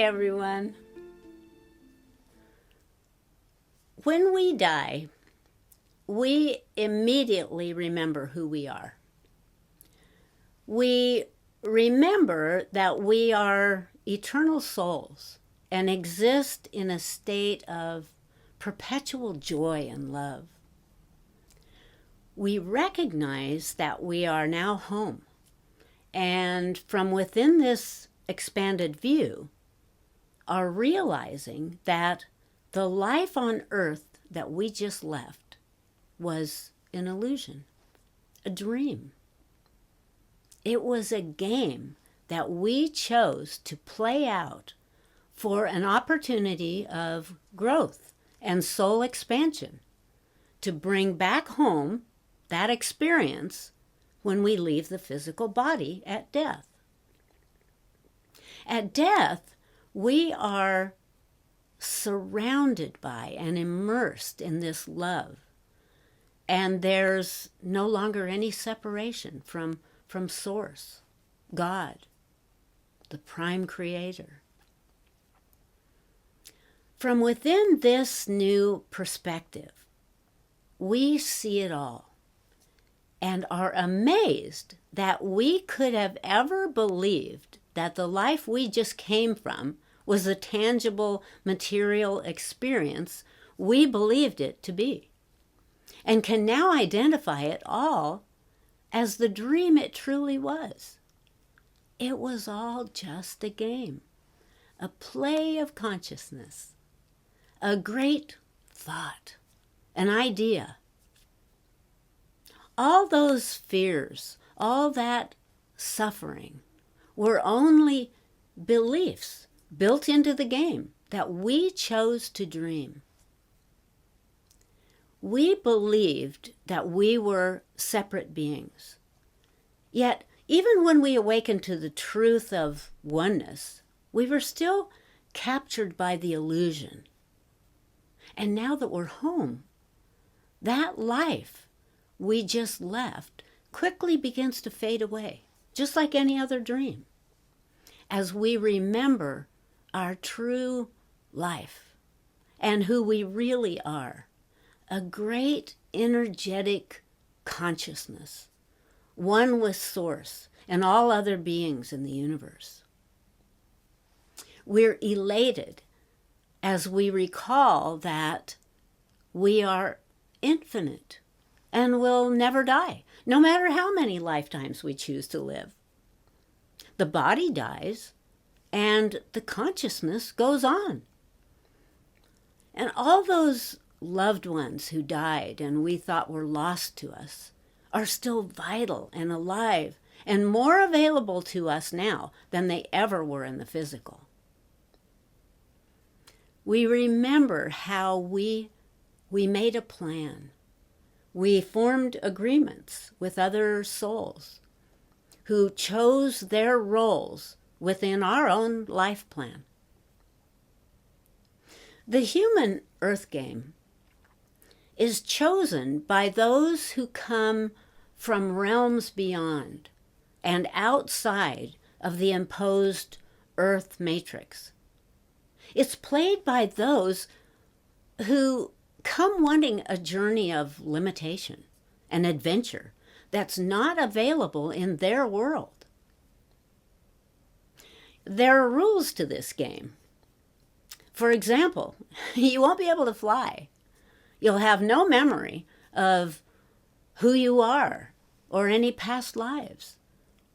everyone. When we die, we immediately remember who we are. We remember that we are eternal souls and exist in a state of perpetual joy and love. We recognize that we are now home, and from within this expanded view, are realizing that the life on earth that we just left was an illusion, a dream. It was a game that we chose to play out for an opportunity of growth and soul expansion, to bring back home that experience when we leave the physical body at death. At death, we are surrounded by and immersed in this love, and there's no longer any separation from Source, God, the prime creator. From within this new perspective, we see it all and are amazed that we could have ever believed that the life we just came from was a tangible material experience we believed it to be, and can now identify it all as the dream it truly was. It was all just a game, a play of consciousness, a great thought, an idea. All those fears, all that suffering were only beliefs built into the game that we chose to dream. We believed that we were separate beings. Yet, even when we awakened to the truth of oneness, we were still captured by the illusion. And now that we're home, that life we just left quickly begins to fade away, just like any other dream, as we remember our true life and who we really are, a great energetic consciousness, one with Source and all other beings in the universe. We're elated as we recall that we are infinite and will never die, no matter how many lifetimes we choose to live. The body dies, and the consciousness goes on. And all those loved ones who died and we thought were lost to us are still vital and alive and more available to us now than they ever were in the physical. We remember how we made a plan. We formed agreements with other souls who chose their roles within our own life plan. The human earth game is chosen by those who come from realms beyond and outside of the imposed earth matrix. It's played by those who come wanting a journey of limitation and adventure that's not available in their world. There are rules to this game. For example, you won't be able to fly. You'll have no memory of who you are or any past lives.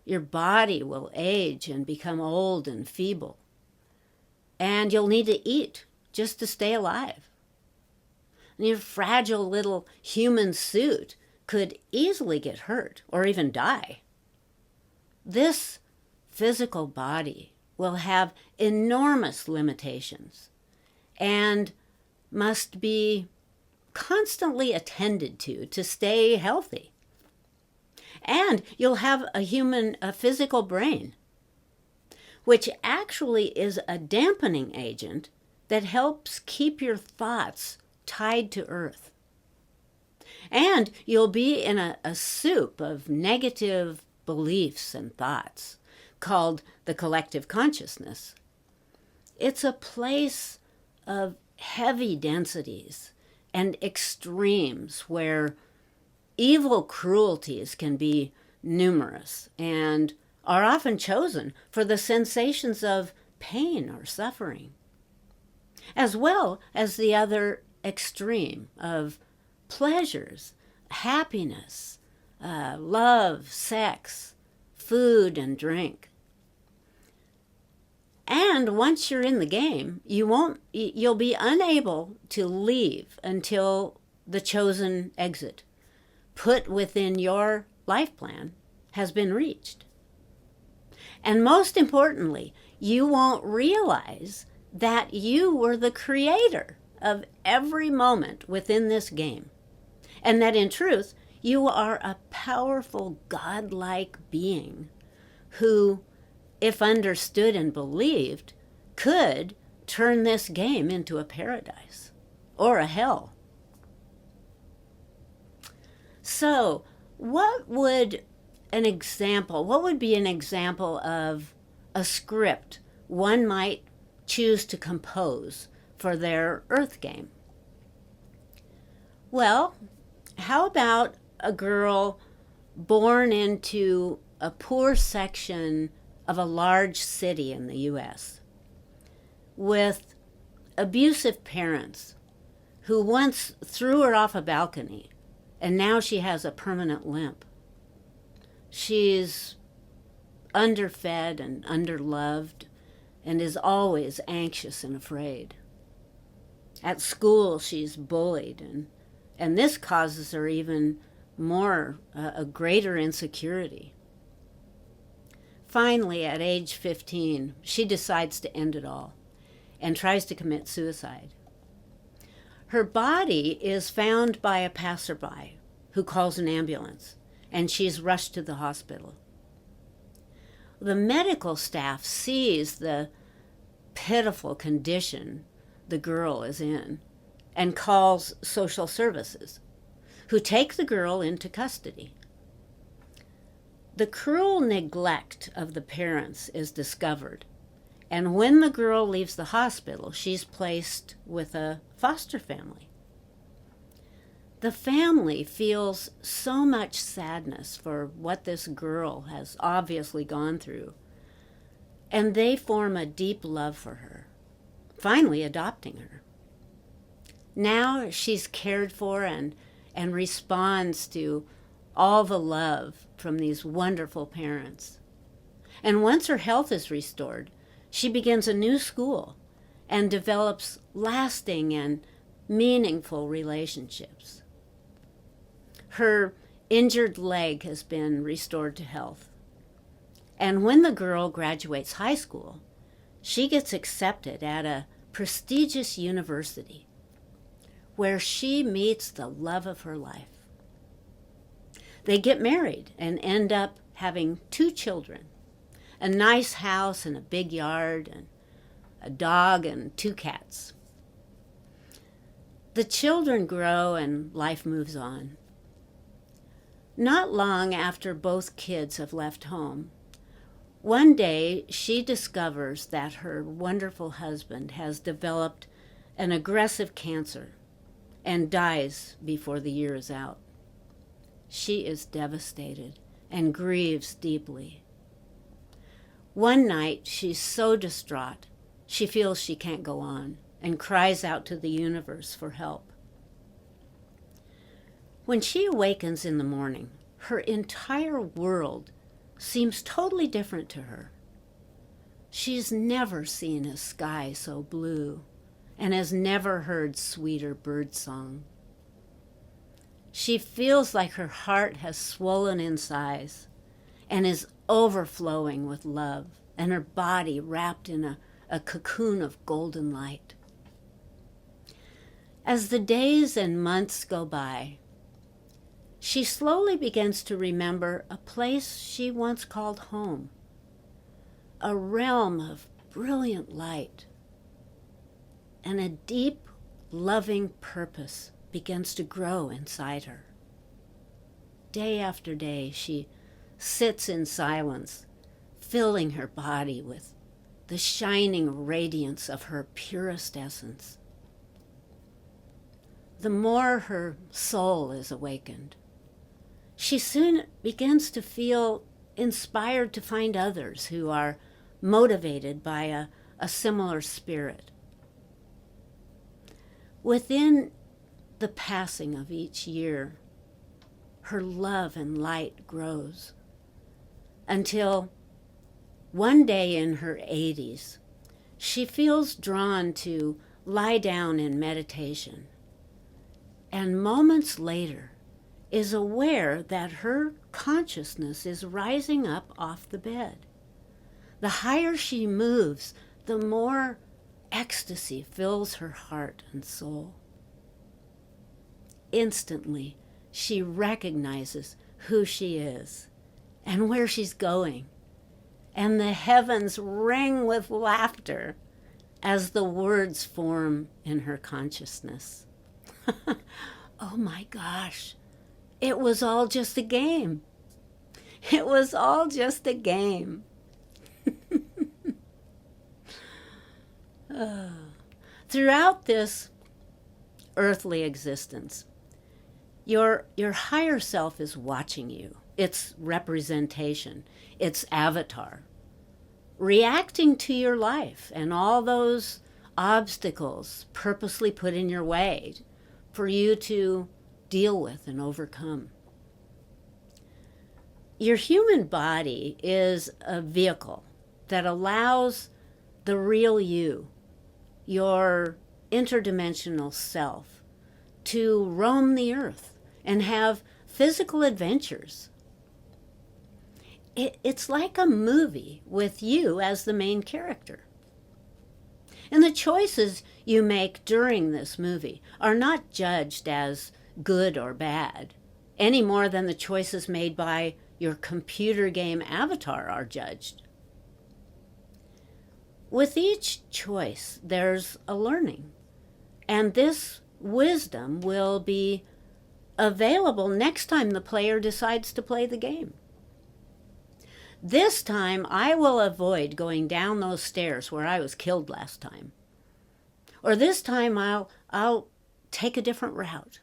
Your body will age and become old and feeble. And you'll need to eat just to stay alive. And your fragile little human suit could easily get hurt or even die. This physical body will have enormous limitations and must be constantly attended to stay healthy. And you'll have a physical brain, which actually is a dampening agent that helps keep your thoughts tied to earth. And you'll be in a soup of negative beliefs and thoughts called the collective consciousness. It's a place of heavy densities and extremes where evil cruelties can be numerous and are often chosen for the sensations of pain or suffering, as well as the other extreme of pleasures, happiness, love, sex, food, and drink. And once you're in the game, you'll be unable to leave until the chosen exit put within your life plan has been reached. And most importantly, you won't realize that you were the creator of every moment within this game, and that in truth, you are a powerful godlike being who, if understood and believed, could turn this game into a paradise or a hell. So, what would be an example of a script one might choose to compose for their Earth game? Well, how about a girl born into a poor section of a large city in the U.S. with abusive parents who once threw her off a balcony and now she has a permanent limp. She's underfed and underloved and is always anxious and afraid. At school, she's bullied, and this causes her even more, a greater insecurity. Finally, at age 15, she decides to end it all and tries to commit suicide. Her body is found by a passerby who calls an ambulance, and she's rushed to the hospital. The medical staff sees the pitiful condition the girl is in and calls social services, who take the girl into custody. The cruel neglect of the parents is discovered, and when the girl leaves the hospital, she's placed with a foster family. The family feels so much sadness for what this girl has obviously gone through, and they form a deep love for her, finally adopting her. Now she's cared for and responds to all the love from these wonderful parents. And once her health is restored, she begins a new school and develops lasting and meaningful relationships. Her injured leg has been restored to health. And when the girl graduates high school, she gets accepted at a prestigious university where she meets the love of her life. They get married and end up having 2 children, a nice house and a big yard, and a dog and 2 cats. The children grow and life moves on. Not long after both kids have left home, one day she discovers that her wonderful husband has developed an aggressive cancer and dies before the year is out. She is devastated and grieves deeply. One night, she's so distraught, she feels she can't go on and cries out to the universe for help. When she awakens in the morning, her entire world seems totally different to her. She's never seen a sky so blue and has never heard sweeter bird song. She feels like her heart has swollen in size and is overflowing with love, and her body wrapped in a cocoon of golden light. As the days and months go by, she slowly begins to remember a place she once called home, a realm of brilliant light, and a deep, loving purpose begins to grow inside her. Day after day, she sits in silence, filling her body with the shining radiance of her purest essence, the more her soul is awakened. She soon begins to feel inspired to find others who are motivated by a similar spirit. Within the passing of each year, her love and light grows until one day in her 80s, she feels drawn to lie down in meditation, and moments later is aware that her consciousness is rising up off the bed. The higher she moves, the more ecstasy fills her heart and soul. Instantly, she recognizes who she is and where she's going, and the heavens ring with laughter as the words form in her consciousness. Oh my gosh, it was all just a game. It was all just a game. Throughout this earthly existence, your higher self is watching you, its representation, its avatar, reacting to your life and all those obstacles purposely put in your way for you to deal with and overcome. Your human body is a vehicle that allows the real you, your interdimensional self, to roam the earth and have physical adventures. It's like a movie with you as the main character. And the choices you make during this movie are not judged as good or bad, any more than the choices made by your computer game avatar are judged. With each choice, there's a learning, and this wisdom will be available next time the player decides to play the game. This time, I will avoid going down those stairs where I was killed last time. Or this time, I'll take a different route.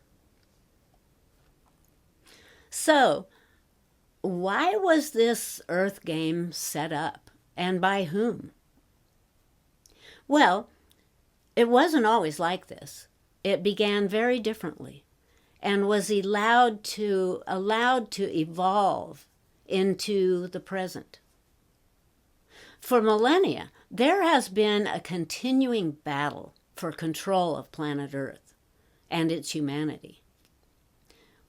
So, why was this Earth game set up, and by whom? Well, it wasn't always like this. It began very differently and was allowed to evolve into the present. For millennia, there has been a continuing battle for control of planet Earth and its humanity,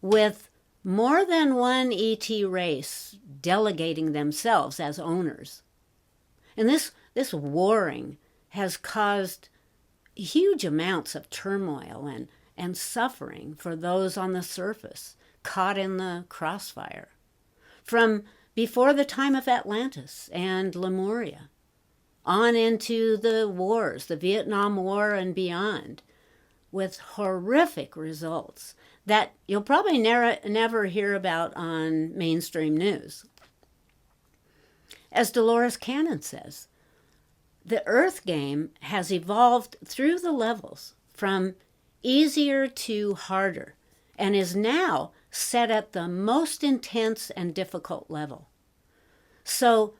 with more than one ET race delegating themselves as owners. And this warring has caused huge amounts of turmoil and suffering for those on the surface, caught in the crossfire, from before the time of Atlantis and Lemuria, on into the wars, the Vietnam War and beyond, with horrific results that you'll probably never hear about on mainstream news. As Dolores Cannon says, the Earth game has evolved through the levels from easier to harder and is now set at the most intense and difficult level. So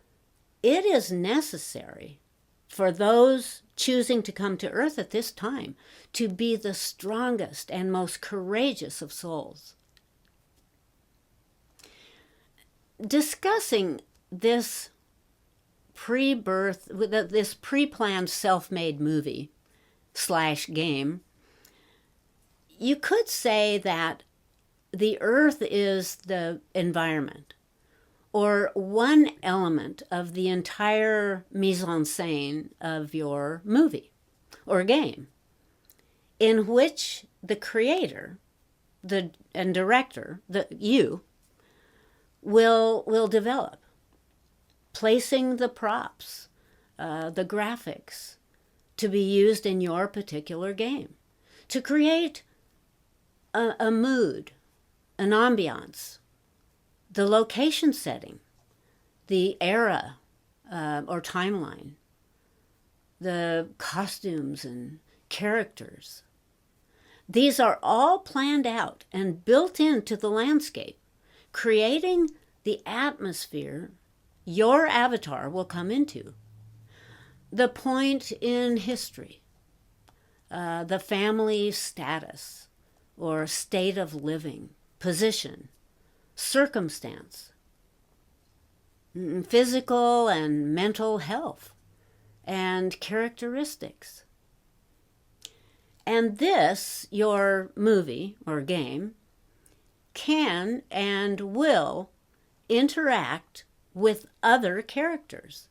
it is necessary for those choosing to come to Earth at this time to be the strongest and most courageous of souls. Discussing this this pre-planned self-made movie / game, you could say that the Earth is the environment, or one element of the entire mise-en-scène of your movie or game, in which the creator and director, you, will develop, placing the props, the graphics to be used in your particular game, to create a mood, an ambiance, the location setting, the era or timeline, the costumes and characters. These are all planned out and built into the landscape, creating the atmosphere your avatar will come into. The point in history, the family status or state of living, position, circumstance, physical and mental health, and characteristics. And this, your movie or game, can and will interact with other characters,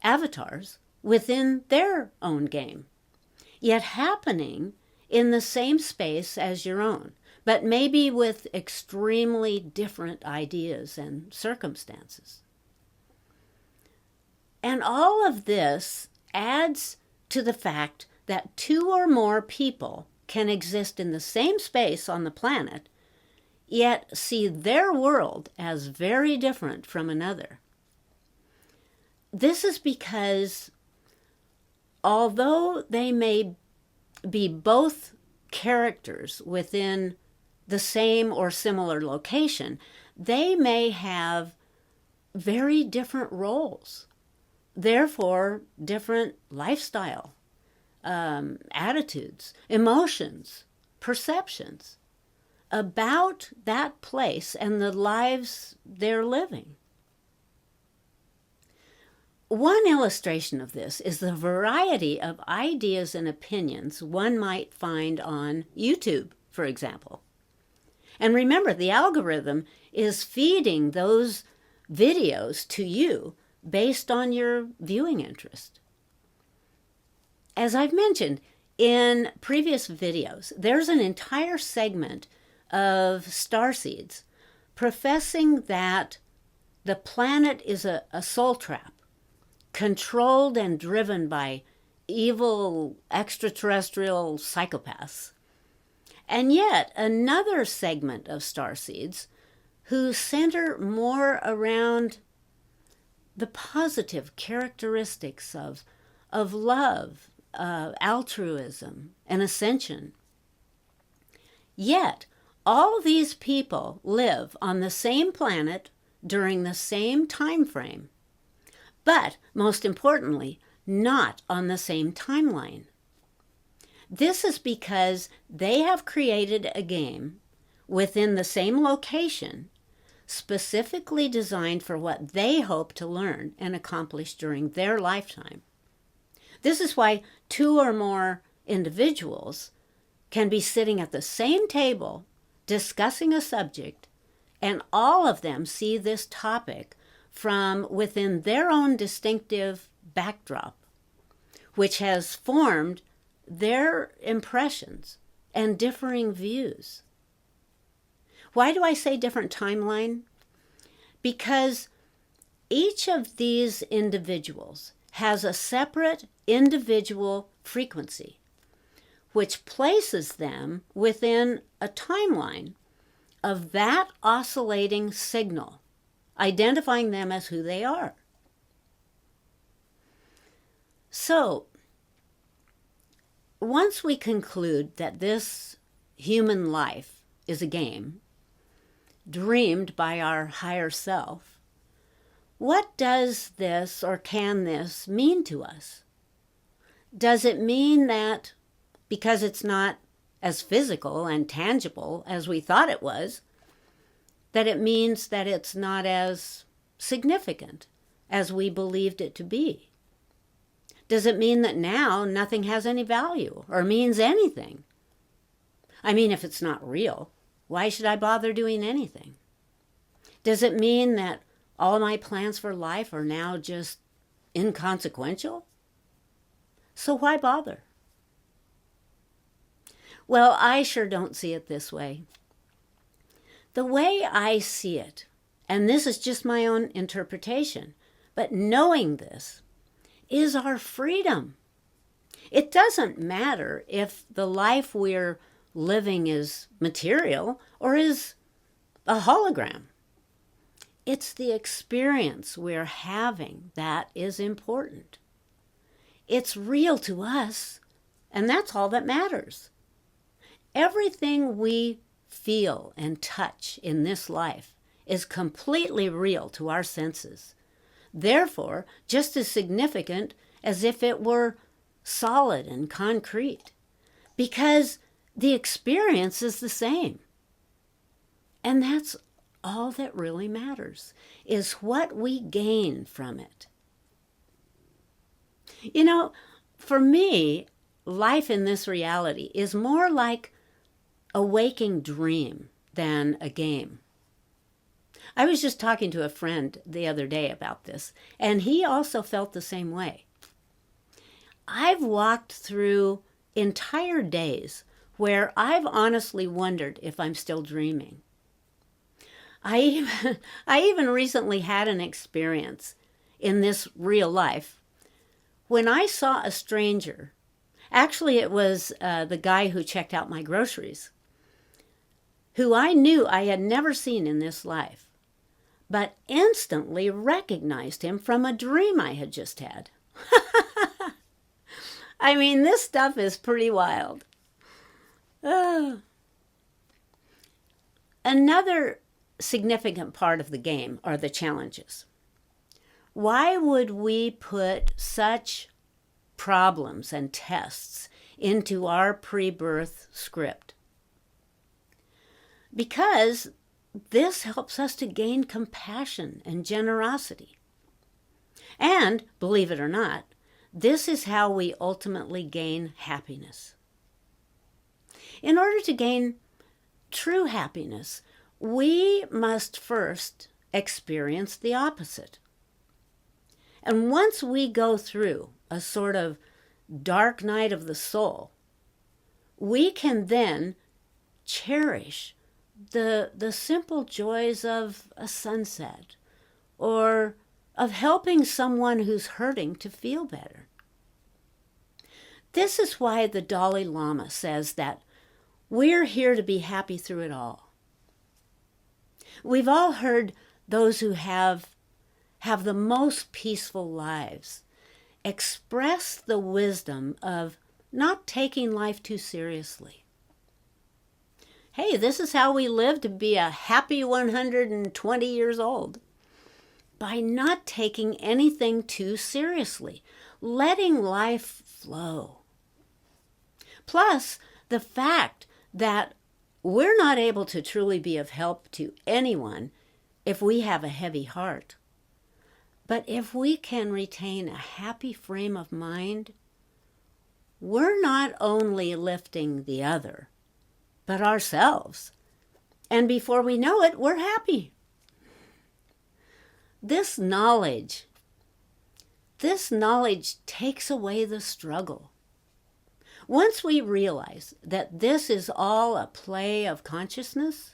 avatars, within their own game, yet happening in the same space as your own, but maybe with extremely different ideas and circumstances. And all of this adds to the fact that two or more people can exist in the same space on the planet, yet see their world as very different from another. This is because although they may be both characters within the same or similar location, they may have very different roles, therefore different lifestyle, attitudes, emotions, perceptions about that place and the lives they're living. One illustration of this is the variety of ideas and opinions one might find on YouTube, for example. And remember, the algorithm is feeding those videos to you based on your viewing interest. As I've mentioned in previous videos, there's an entire segment of starseeds professing that the planet is a soul trap, controlled and driven by evil extraterrestrial psychopaths. And yet another segment of starseeds who center more around the positive characteristics of love, altruism, and ascension. Yet all these people live on the same planet during the same time frame, but most importantly, not on the same timeline. This is because they have created a game within the same location specifically designed for what they hope to learn and accomplish during their lifetime. This is why two or more individuals can be sitting at the same table discussing a subject, and all of them see this topic from within their own distinctive backdrop, which has formed their impressions and differing views. Why do I say different timeline? Because each of these individuals has a separate individual frequency, which places them within a timeline of that oscillating signal, identifying them as who they are. So, once we conclude that this human life is a game, dreamed by our higher self, what does this or can this mean to us? Does it mean that because it's not as physical and tangible as we thought it was, that it means that it's not as significant as we believed it to be? Does it mean that now nothing has any value or means anything? I mean, if it's not real, why should I bother doing anything? Does it mean that all my plans for life are now just inconsequential? So why bother? Well, I sure don't see it this way. The way I see it, and this is just my own interpretation, but knowing this is our freedom. It doesn't matter if the life we're living is material or is a hologram. It's the experience we're having that is important. It's real to us, and that's all that matters. Everything we feel and touch in this life is completely real to our senses. Therefore, just as significant as if it were solid and concrete, because the experience is the same. And that's all that really matters, is what we gain from it. You know, for me, life in this reality is more like a waking dream than a game. I was just talking to a friend the other day about this, and he also felt the same way. I've walked through entire days where I've honestly wondered if I'm still dreaming. I even recently had an experience in this real life when I saw a stranger. Actually, it was the guy who checked out my groceries, who I knew I had never seen in this life, but instantly recognized him from a dream I had just had. I mean, this stuff is pretty wild. Another significant part of the game are the challenges. Why would we put such problems and tests into our pre-birth script? Because this helps us to gain compassion and generosity. And, believe it or not, this is how we ultimately gain happiness. In order to gain true happiness, we must first experience the opposite. And once we go through a sort of dark night of the soul, we can then cherish the simple joys of a sunset, or of helping someone who's hurting to feel better. This is why the Dalai Lama says that we're here to be happy through it all. We've all heard those who have the most peaceful lives express the wisdom of not taking life too seriously. Hey, this is how we live to be a happy 120 years old. By not taking anything too seriously, letting life flow. Plus, the fact that we're not able to truly be of help to anyone if we have a heavy heart. But if we can retain a happy frame of mind, we're not only lifting the other, but ourselves. And before we know it, we're happy. This knowledge takes away the struggle. Once we realize that this is all a play of consciousness,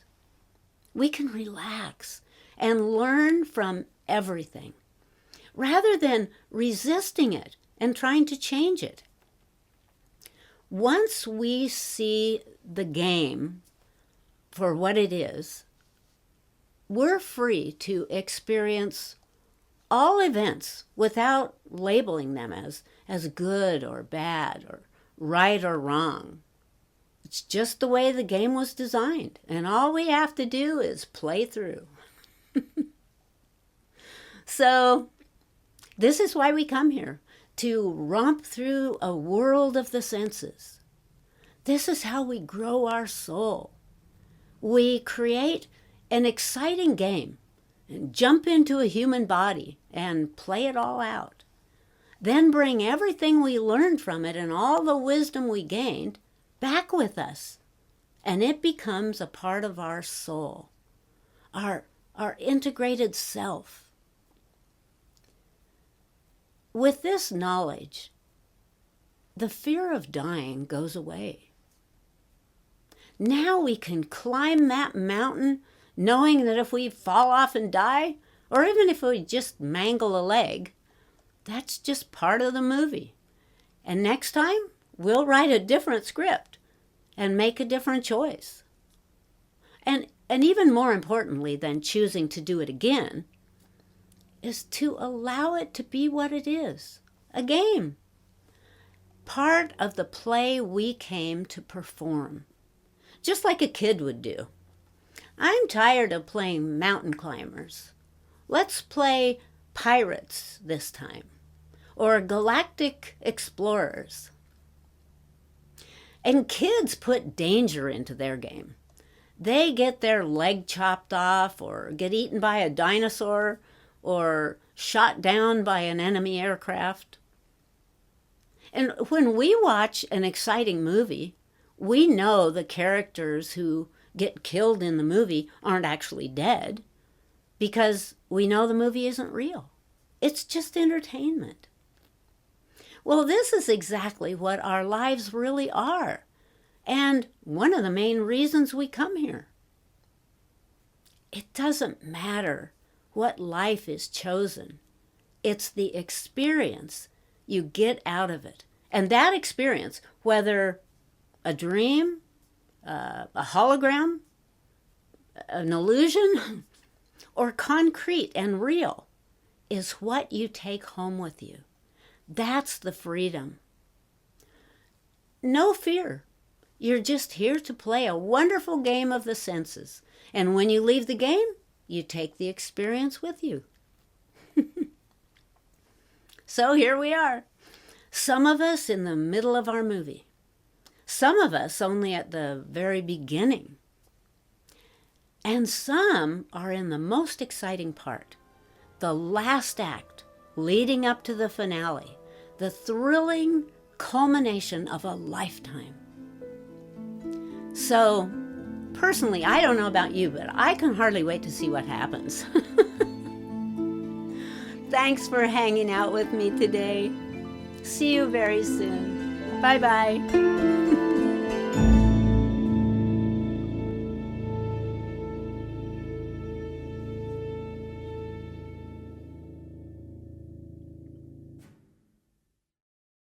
we can relax and learn from everything, rather than resisting it and trying to change it. Once we see the game for what it is, we're free to experience all events without labeling them as good or bad or right or wrong. It's just the way the game was designed, and all we have to do is play through. So, this is why we come here, to romp through a world of the senses. This is how we grow our soul. We create an exciting game and jump into a human body and play it all out. Then bring everything we learned from it and all the wisdom we gained back with us. And it becomes a part of our soul, our integrated self. With this knowledge, the fear of dying goes away. Now we can climb that mountain knowing that if we fall off and die, or even if we just mangle a leg, that's just part of the movie. And next time, we'll write a different script and make a different choice. And even more importantly than choosing to do it again, is to allow it to be what it is, a game. part of the play we came to perform, just like a kid would do. I'm tired of playing mountain climbers. Let's play pirates this time, or galactic explorers. And kids put danger into their game. They get their leg chopped off, or get eaten by a dinosaur, or shot down by an enemy aircraft. And when we watch an exciting movie, we know the characters who get killed in the movie aren't actually dead, because we know the movie isn't real. It's just entertainment. Well, this is exactly what our lives really are, and one of the main reasons we come here. It doesn't matter what life is chosen. It's the experience you get out of it. And that experience, whether a dream, a hologram, an illusion, or concrete and real, is what you take home with you. That's the freedom. No fear. You're just here to play a wonderful game of the senses. And when you leave the game, you take the experience with you. So here we are. Some of us in the middle of our movie. Some of us only at the very beginning. And some are in the most exciting part, the last act leading up to the finale, the thrilling culmination of a lifetime. So, personally, I don't know about you, but I can hardly wait to see what happens. Thanks for hanging out with me today. See you very soon. Bye-bye.